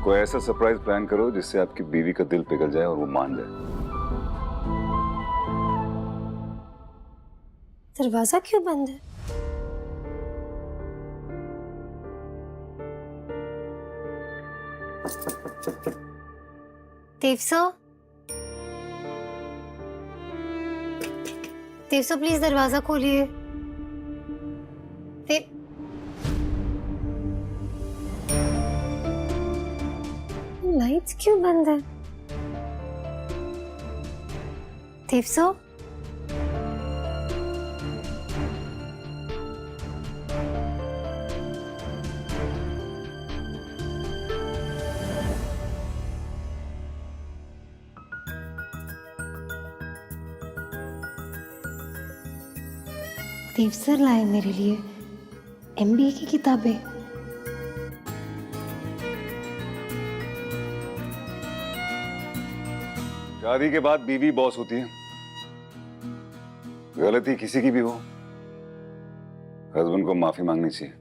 कोई ऐसा surprise plan करो जिससे आपकी बीवी का दिल पिघल जाए और वो मान जाए। दरवाजा क्यों बंद है? देवसो, देवसो प्लीज दरवाजा खोलिए। लाइट्स क्यों बंद है? देवसो, देव सर लाए मेरे लिए एमबीए की किताबें। शादी के बाद बीवी बॉस होती है। गलती किसी की भी हो, हस्बैंड को माफी मांगनी चाहिए।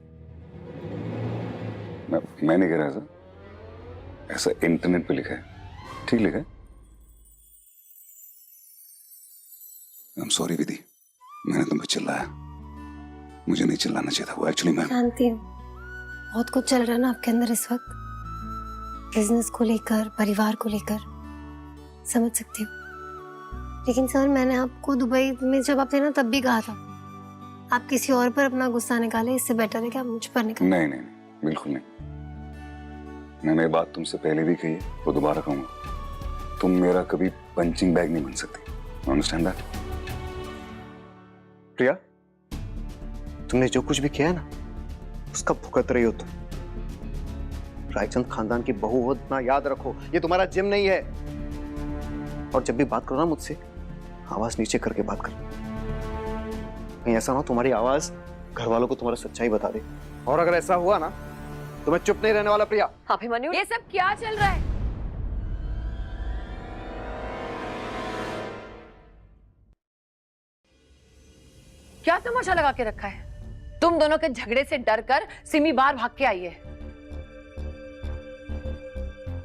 मैं नहीं कह रहा ऐसा, ऐसा इंटरनेट पे लिखा है। ठीक लिखा है। आई एम सॉरी विधि, मैंने तुम पे चिल्लाया, मुझे नहीं चिल्लाना चाहिए था। वो एक्चुअली मैं जानती हूँ बहुत कुछ चल रहा है ना आपके अंदर इस वक्त, बिजनेस को लेकर, परिवार को लेकर, समझ सकती हूँ। लेकिन सर मैंने आपको दुबई में जब आप थे ना तब भी कहा था आप किसी और पर अपना गुस्सा निकाले, इससे बेटर है कि आप मुझ पर निकालें। नहीं नहीं नहीं, बिल्कुल नहीं। मैंने ये बात तुमसे पहले भी कही है, वो दोबारा कहूंगा। तुम मेरा कभी पंचिंग बैग नहीं बन सकती। Understand that? प्रिया, तुमने जो कुछ भी किया है ना उसका भुगत रही हो तुम। रायचंद खानदान की बहू हो, इतना याद रखो, ये तुम्हारा जिम नहीं है। और जब भी बात करो ना मुझसे, आवाज नीचे करके बात कर। कहीं ऐसा ना तुम्हारी आवाज घर वालों को तुम्हारा सच्चाई बता दे, और अगर ऐसा हुआ ना तो मैं चुप नहीं रहने वाला। प्रिया, अभिमन्यु, ये सब क्या चल रहा है? क्या तमाशा लगा के रखा है? तुम दोनों के झगड़े से डरकर सिमी बाहर भाग के आई है।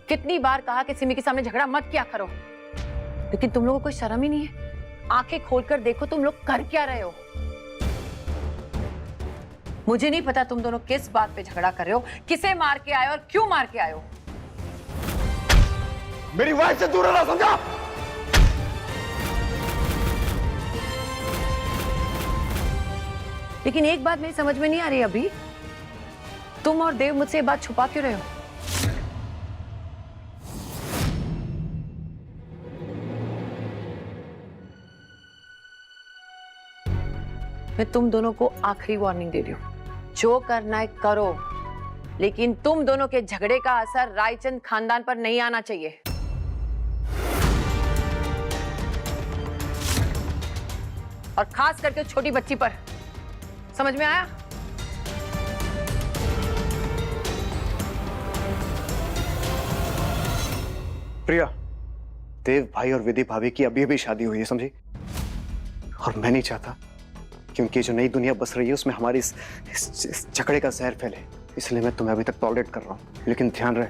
कितनी बार कहा कि सिमी के सामने झगड़ा मत किया करो, लेकिन तुम लोगों को कोई शर्म ही नहीं है। आंखें खोलकर देखो तुम लोग कर क्या रहे हो। मुझे नहीं पता तुम दोनों किस बात पे झगड़ा कर रहे हो, किसे मार के आए हो और क्यों मार के आए हो। मेरी वाइफ से दूर रहना, समझा? लेकिन एक बात मेरी समझ में नहीं आ रही अभी, तुम और देव मुझसे ये बात छुपा क्यों रहे हो? मैं तुम दोनों को आखिरी वार्निंग दे रही हूं, जो करना है करो, लेकिन तुम दोनों के झगड़े का असर रायचंद खानदान पर नहीं आना चाहिए। और खास करके छोटी बच्ची पर। समझ में आया? प्रिया, देव भाई और विधि भाभी की अभी अभी शादी हुई है, समझी? और मैं नहीं चाहता क्योंकि जो नई दुनिया बस रही है उसमें हमारी इस झगड़े का जहर फैले, इसलिए मैं तुम्हें अभी तक टॉलरेट कर रहा हूं। लेकिन ध्यान रहे,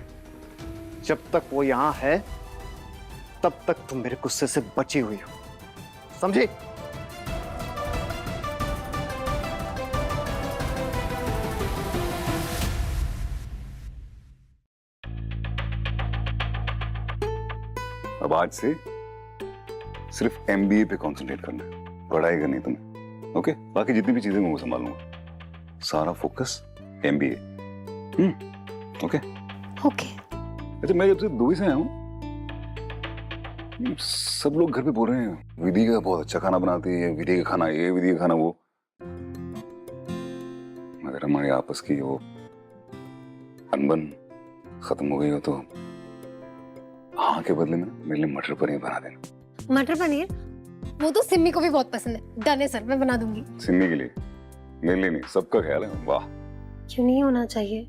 जब तक वो यहां है तब तक तुम मेरे गुस्से से बची हुई हो, समझी? अब आज से सिर्फ एमबीए पे कंसंट्रेट करना है, पढ़ाई करनी तुम्हें। ओके? बाकी जितनी भी चीजें मैं वो संभालूंगा। सारा फोकस एमबीए। ओके? ओके। अच्छा, मैं जब से दुबई से आया हूँ, सब लोग घर पे बोल रहे हैं विधि का बहुत अच्छा खाना बनाती है, विधि का खाना ये, विधि का खाना वो। अगर हमारी आपस की वो अनबन खत्म हो गई हो तो हाँ के बदले में मेरे लिए मटर पनीर बना देना। मटर पनीर? वो तो सिमी को भी बहुत पसंद है। डन है सर, मैं बना दूंगी। सिमी के लिए, मेरे लिए नहीं, सबका ख्याल है। वाह, क्यों नहीं होना चाहिए?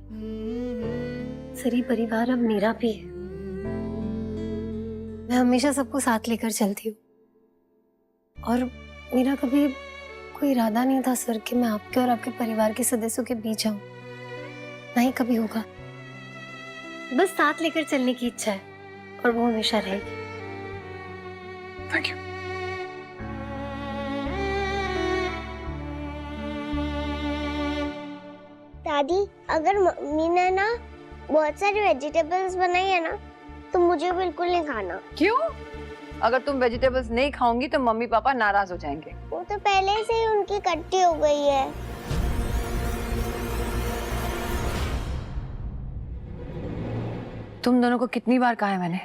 सरी परिवार अब मेरा भी है। मैं हमेशा सबको साथ लेकर चलती हूँ, और मेरा कभी कोई इरादा नहीं था सर कि मैं आपके और आपके परिवार के सदस्यों के बीच आऊं। ना ही कभी होगा। बस साथ लेकर चलने की इच्छा है और वो हमेशा रहेगी। Thank you. दादी, अगर मम्मी ने ना बहुत सारी वेजिटेबल्स बनाई है ना तो मुझे बिल्कुल नहीं खाना। क्यों? अगर तुम वेजिटेबल्स नहीं खाओगी तो मम्मी पापा नाराज हो जाएंगे। वो तो पहले से ही उनकी कट्टी हो गई है। तुम दोनों को कितनी बार कहा है मैंने,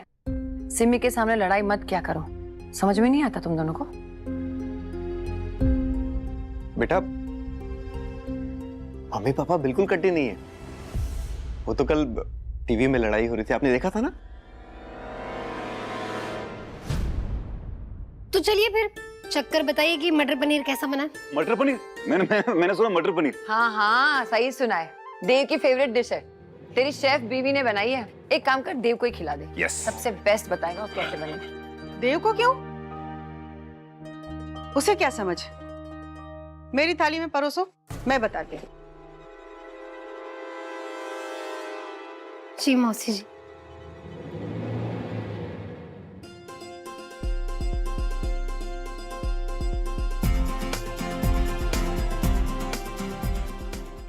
सिमी के सामने लड़ाई मत क्या करो। समझ में नहीं आता तुम दोनों को? बेटा, मम्मी पापा बिल्कुल कट्टी नहीं है। वो तो कल टीवी में लड़ाई हो रही थी, आपने देखा था ना? तो चलिए फिर चक्कर बताइए कि मटर पनीर कैसा बना। मटर पनीर? मैंने सुना मटर पनीर। हाँ हाँ, सही सुना है। देव की फेवरेट डिश है, तेरी शेफ बीवी ने बनाई है। एक काम कर, देव को ही खिला दे। यस। सबसे बेस्ट बताएगा कैसे बने। देव को क्यों? उसे क्या समझ? मेरी थाली में परोसो, मैं बताती हूँ। जी मौसी जी।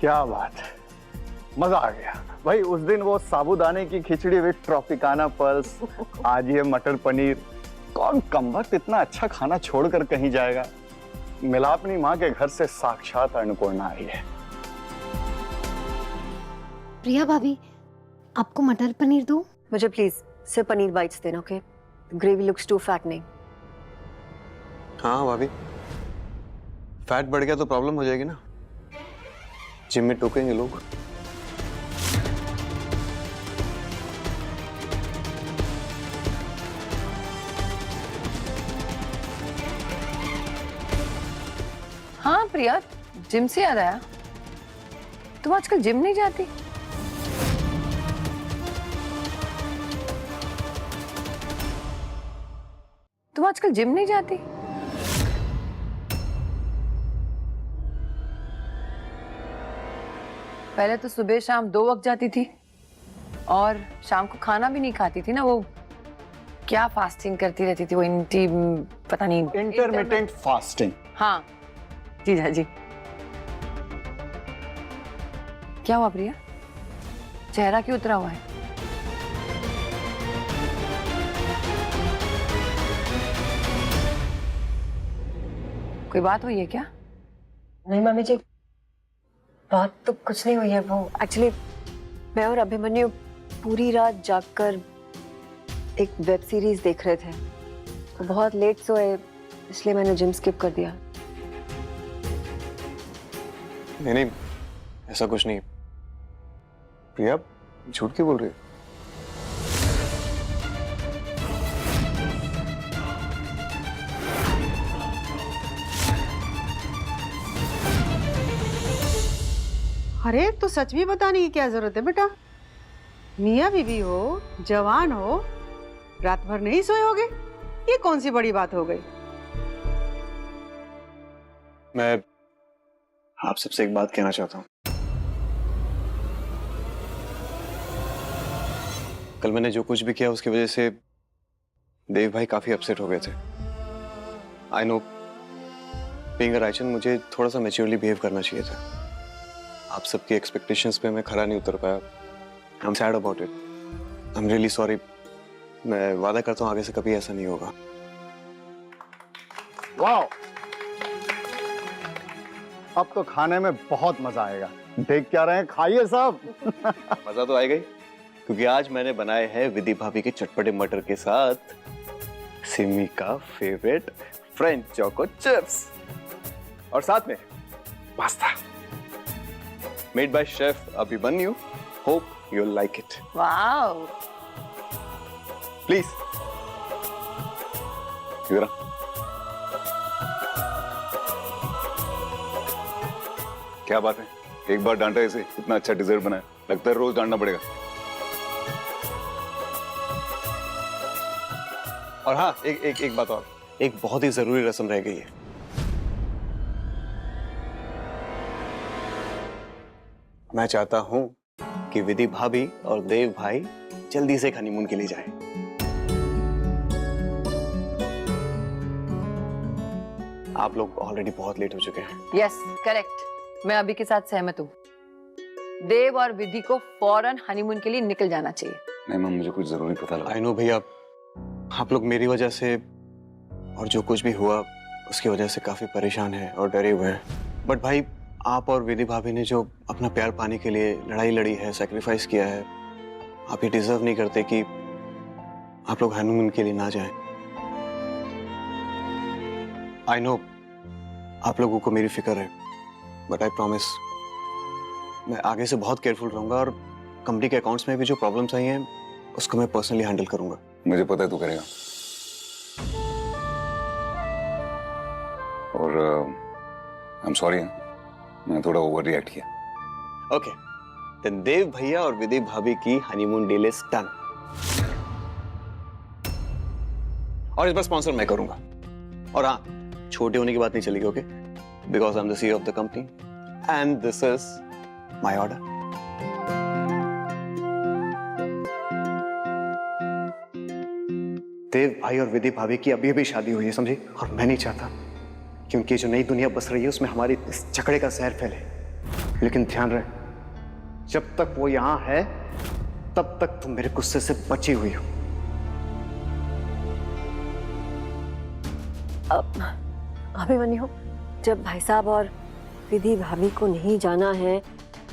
क्या बात है, मजा आ गया भाई। उस दिन वो साबूदाने की खिचड़ी विद ट्रॉपिकाना पल्स, आज ये मटर पनीर। कौन कमबख्त इतना अच्छा खाना छोड़कर कहीं जाएगा। मिलापनी माँ के घर से साक्षात अन्नपूर्णा आई है। प्रिया भाभी, आपको मटर पनीर दूं? मुझे प्लीज सिर्फ पनीर बाइट्स देना, okay? Gravy looks too fattening. हाँ भाभी, फैट बढ़ गया तो प्रॉब्लम हो जाएगी ना, जिम में टोकेंगे लोग। हाँ प्रिया, जिम से याद आया, तुम आजकल जिम नहीं जाती? तुम आजकल जिम नहीं जाती? पहले तो सुबह शाम 2 वक्त जाती थी और शाम को खाना भी नहीं खाती थी ना। वो क्या फास्टिंग करती रहती थी वो, पता नहीं, इंटरमिटेंट फास्टिंग। हाँ जी जी। क्या हुआ प्रिया, चेहरा क्यों उतरा हुआ है? कोई बात हुई है क्या? नहीं मम्मी जी, बात तो कुछ नहीं हुई है। वो एक्चुअली मैं और अभिमन्यु पूरी रात जागकर एक वेब सीरीज देख रहे थे, तो बहुत लेट सोए, इसलिए मैंने जिम स्किप कर दिया। नहीं, ऐसा कुछ नहीं। प्रिया, झूठ क्यों बोल रही हो? अरे तो सच भी बताने की क्या जरूरत है बेटा? मियाँ बीवी हो, जवान हो, रात भर नहीं सोए होगे, ये कौन सी बड़ी बात हो गई? मैं आप सबसे एक बात कहना चाहता हूँ। कल मैंने जो कुछ भी किया उसकी वजह से देव भाई काफी अपसेट हो गए थे। I know, being a Raichand मुझे थोड़ा सा मैच्योरली बिहेव करना चाहिए था। आप सबकी एक्सपेक्टेशंस पे मैं खरा नहीं उतर पाया। I am sad about it. I am really sorry. मैं वादा करता हूँ आगे से कभी ऐसा नहीं होगा। वाह, अब तो खाने में बहुत मजा आएगा। देख क्या रहे हैं, खाइए सब। मजा तो आएगा ही, क्योंकि आज मैंने बनाए हैं विधि भाभी के चटपटे मटर के साथ सिमी का फेवरेट फ्रेंच चोको चिप्स, और साथ में pasta made by chef Abhimanyu. Hope you like it. Wow, please इधर। क्या बात है, एक बार डांटा इसे, इतना अच्छा डिजर्ट बनाया, लगता है रोज डांटना पड़ेगा। और हाँ, एक बात और, एक बहुत ही जरूरी रस्म रह गई है। मैं चाहता हूं कि विधि भाभी और देव भाई जल्दी से एक हनीमून के लिए जाए। आप लोग ऑलरेडी बहुत लेट हो चुके हैं। यस करेक्ट, मैं अभी के साथ सहमत हूँ। देव और विधि को फौरन हनीमून के लिए निकल जाना चाहिए। नहीं मैम, मुझे कुछ जरूरी पता लगा। आई नो भैया, आप लोग मेरी वजह से और जो कुछ भी हुआ उसकी वजह से काफी परेशान हैं और डरे हुए हैं। बट भाई, आप और विधि भाभी ने जो अपना प्यार पाने के लिए लड़ाई लड़ी है, सैक्रिफाइस किया है, आप ये डिजर्व नहीं करते कि आप लोग हनीमून के लिए ना जाएं। आई नो आप लोगों को मेरी फिक्र है, बट आई प्रॉमिस मैं आगे से बहुत केयरफुल रहूंगा और कंपनी के अकाउंट्स में भी जो प्रॉब्लम्स आई हैं उसको मैं पर्सनली हैंडल करूंगा। मुझे पता है तू करेगा। और आई एम सॉरी, मैं थोड़ा ओवर रिएक्ट किया। ओके, देन देव भैया और विधि भाभी की हनीमून डील इज डन। और इस बार स्पॉन्सर मैं करूंगा। और हाँ, छोटे होने की बात नहीं चलेगी, okay? Because I am the CEO of the company and this is my order. Dev भाई और विधि भाभी की अभी अभी शादी हुई है, समझी? और मैं नहीं चाहता कि उनकी जो नई दुनिया बस रही है उसमें हमारी इस झगड़े का जहर फैले। लेकिन ध्यान रहे, जब तक वो यहां है तब तक तुम मेरे गुस्से से बची हुई हो। अभिमन्यु, जब भाई साहब और विधि भाभी को नहीं जाना है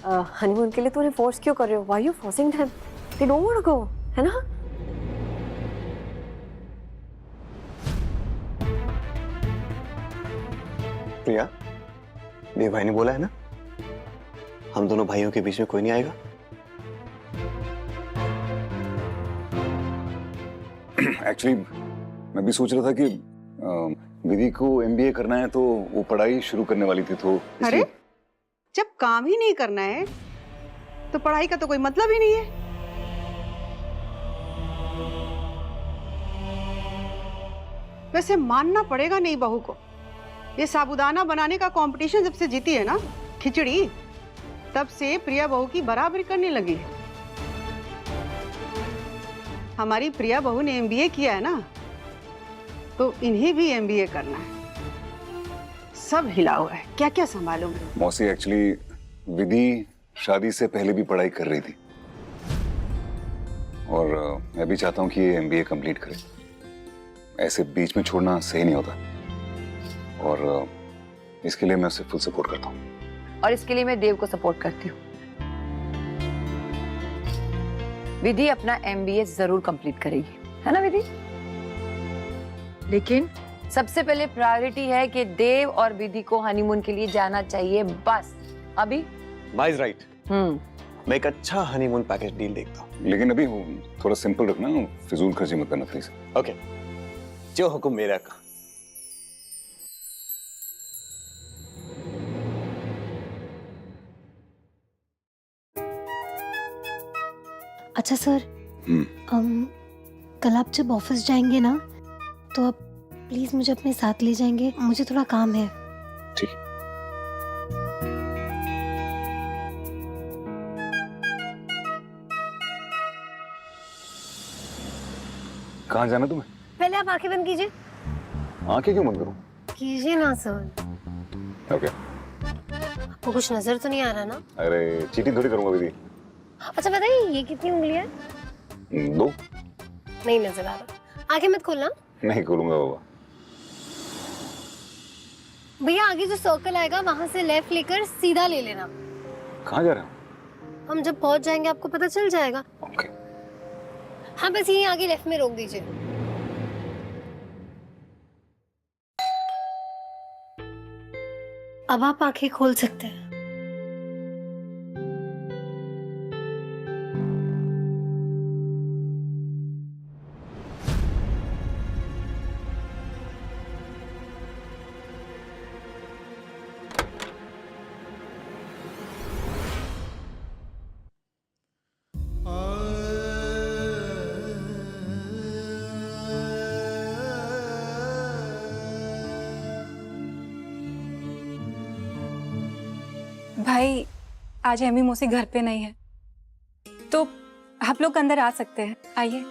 हनीमून के लिए, तो उन्हें फोर्स क्यों कर रहे हो? Why you forcing them? They don't want to go, है ना? प्रिया, देव भाई ने बोला है ना, हम दोनों भाइयों के बीच में कोई नहीं आएगा। एक्चुअली मैं भी सोच रहा था कि विधि को एमबीए करना है तो वो पढ़ाई शुरू करने वाली थी, तो अरे, जब काम ही नहीं करना है तो पढ़ाई का तो कोई मतलब ही नहीं है। वैसे मानना पड़ेगा नई बहू को, ये साबूदाना बनाने का कंपटीशन जब से जीती है ना खिचड़ी, तब से प्रिया बहू की बराबरी करने लगी है। हमारी प्रिया बहू ने एमबीए किया है ना, तो इन्हें भी एमबीए करना है। सब हिला हुआ है, क्या क्या संभालूंगी। मौसी, एक्चुअली विधि शादी से पहले भी पढ़ाई कर रही थी और मैं भी चाहता हूँ कि ये एमबीए कंप्लीट करे। ऐसे बीच में छोड़ना सही नहीं होता और इसके लिए मैं उसे फुल सपोर्ट करता हूँ। और इसके लिए मैं देव को सपोर्ट करती हूँ। विधि अपना एमबीए जरूर कंप्लीट करेगी, है ना विधि? लेकिन सबसे पहले प्रायोरिटी है कि देव और विधि को हनीमून के लिए जाना चाहिए, बस। अभी भाई राइट, मैं एक अच्छा हनीमून पैकेज डील देखता हूँ। लेकिन अभी थोड़ा सिंपल रखना, फिजूल खर्ची मत करना प्लीज। ओके, जो हुक्म मेरा का। अच्छा सर, कल आप जब ऑफिस जाएंगे ना, तो आप प्लीज मुझे अपने साथ ले जाएंगे, मुझे थोड़ा काम है। ठीक। कहाँ जाना तुम्हें? पहले आप आंखें बंद कीजिए। आंखें क्यों बंद करूं? कीजिए ना सर। ओके। आपको कुछ नजर तो नहीं आ रहा ना? अरे चीटिंग थोड़ी करूंगा विधि। अच्छा बताइए, ये कितनी उंगलियां? 2। नहीं नजर आ रहा। आंखें मत खोलना। नहीं खोलूंगा बाबा। भैया आगे जो सर्कल आएगा वहां से लेफ्ट लेकर सीधा ले लेना। कहाँ जा रहे हो? हम जब पहुंच जाएंगे आपको पता चल जाएगा। ओके। हाँ बस यहीं आगे लेफ्ट में रोक दीजिए। अब आप आंखें खोल सकते हैं। भाई, आज एमी मौसी घर पे नहीं है, तो आप लोग अंदर आ सकते हैं, आइए।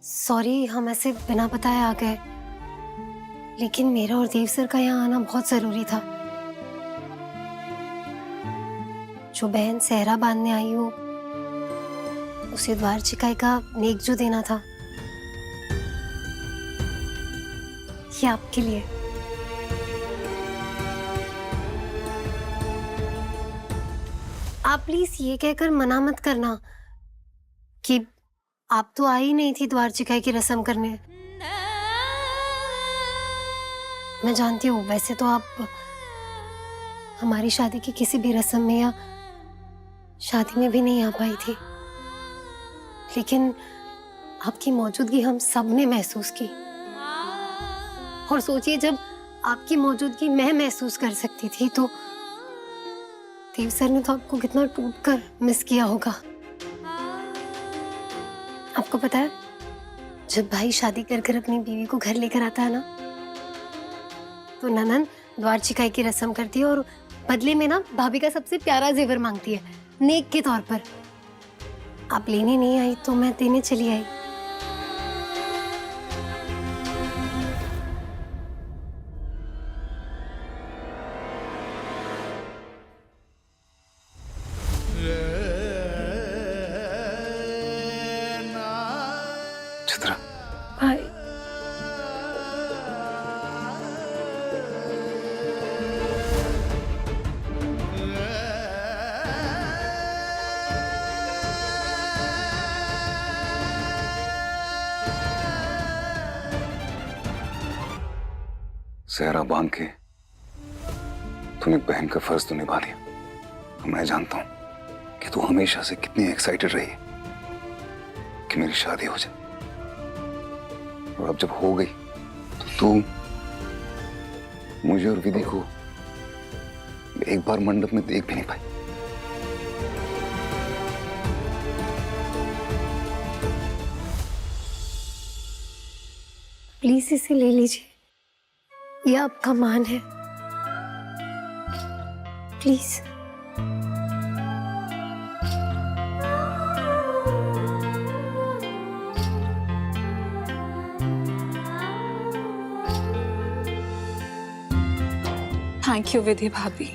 सॉरी, हम ऐसे बिना बताए आ गए, लेकिन मेरा और देव सर का यहाँ आना बहुत जरूरी था। जो बहन सहरा बांधने आई हो, उसे द्वार चिकाई का नेक जो देना था, ये आपके लिए। आप प्लीज ये कहकर मना मत करना कि आप तो आई नहीं थी द्वार चिकाई की रस्म करने। मैं जानती हूँ वैसे तो आप हमारी शादी की किसी भी रस्म में या शादी में भी नहीं आ पाई थी, लेकिन आपकी मौजूदगी हम सब ने महसूस की। और सोचिए, जब आपकी मौजूदगी मैं महसूस कर सकती थी तो देव सर ने तो आपको कितना टूटकर मिस किया होगा। आपको पता है, जब भाई शादी कर कर अपनी बीवी को घर लेकर आता है ना, तो ननद द्वार चिकाई की रस्म करती है और बदले में ना भाभी का सबसे प्यारा जेवर मांगती है, नेक के तौर पर। आप लेने नहीं आई तो मैं देने चली आई। चित्रा, भाई, सहरा बांध के तूने बहन का फर्ज तो निभा दिया। मैं जानता हूं कि तू हमेशा से कितनी एक्साइटेड रही है कि मेरी शादी हो जाए, और अब जब हो गई तो तू मुझे और विधि को एक बार मंडप में देख भी नहीं पाई। प्लीज इसे ले लीजिए, ये आपका मान है, प्लीज। थैंक यू विधि भाभी,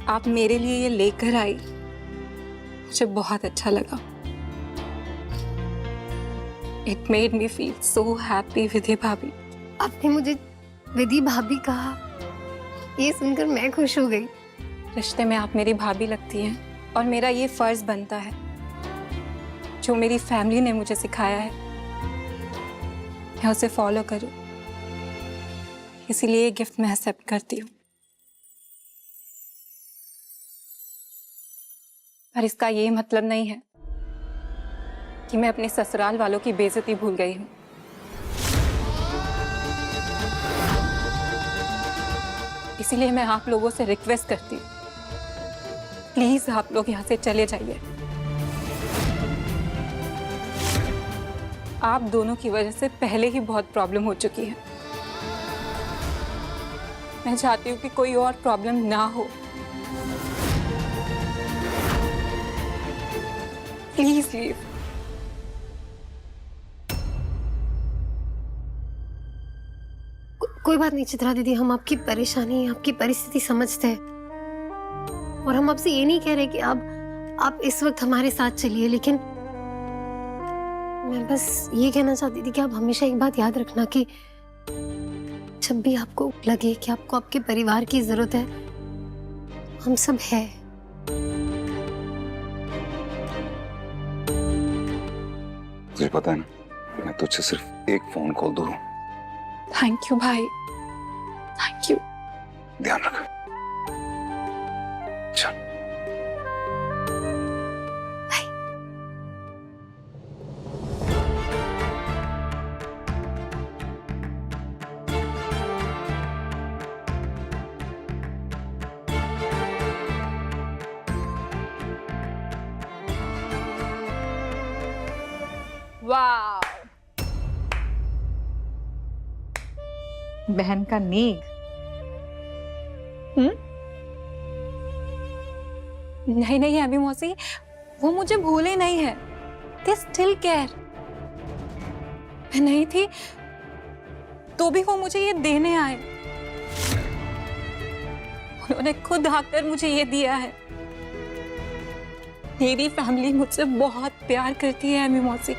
आप मेरे लिए ये लेकर आई, मुझे बहुत अच्छा लगा। It made me feel so happy Vidhi भाभी। आपने मुझे विधि भाभी कहा, ये सुनकर मैं खुश हो गई। रिश्ते में आप मेरी भाभी लगती हैं और मेरा ये फर्ज बनता है, जो मेरी फैमिली ने मुझे सिखाया है मैं उसे फॉलो करूं, इसीलिए ये गिफ्ट मैं एक्सेप्ट करती हूँ। पर इसका ये मतलब नहीं है कि मैं अपने ससुराल वालों की बेइज्जती भूल गई हूँ। इसीलिए मैं आप लोगों से रिक्वेस्ट करती हूँ, प्लीज आप लोग यहाँ से चले जाइए। आप दोनों की वजह से पहले ही बहुत प्रॉब्लम हो चुकी है। मैं चाहती हूँ कि कोई और प्रॉब्लम ना हो। Please leave. कोई बात नहीं चित्रा दीदी, हम आपकी परेशानी, आपकी परिस्थिति समझते हैं, और हम आपसे ये नहीं कह रहे कि आप इस वक्त हमारे साथ चलिए, लेकिन मैं बस ये कहना चाहती थी कि आप हमेशा एक बात याद रखना कि जब भी आपको लगे कि आपको आपके परिवार की जरूरत है, हम सब हैं। तुझे पता है ना, मैं तुझसे सिर्फ एक फोन कॉल दूर हूं। थैंक यू भाई, थैंक यू। ध्यान रख। चल। बहन का नेक। नहीं नहीं अभी मौसी, वो मुझे भूले नहीं है। They still care. मैं नहीं थी तो भी वो मुझे ये देने आए। उन्होंने खुद आकर मुझे ये दिया है। मेरी फैमिली मुझसे बहुत प्यार करती है अम्मी मौसी।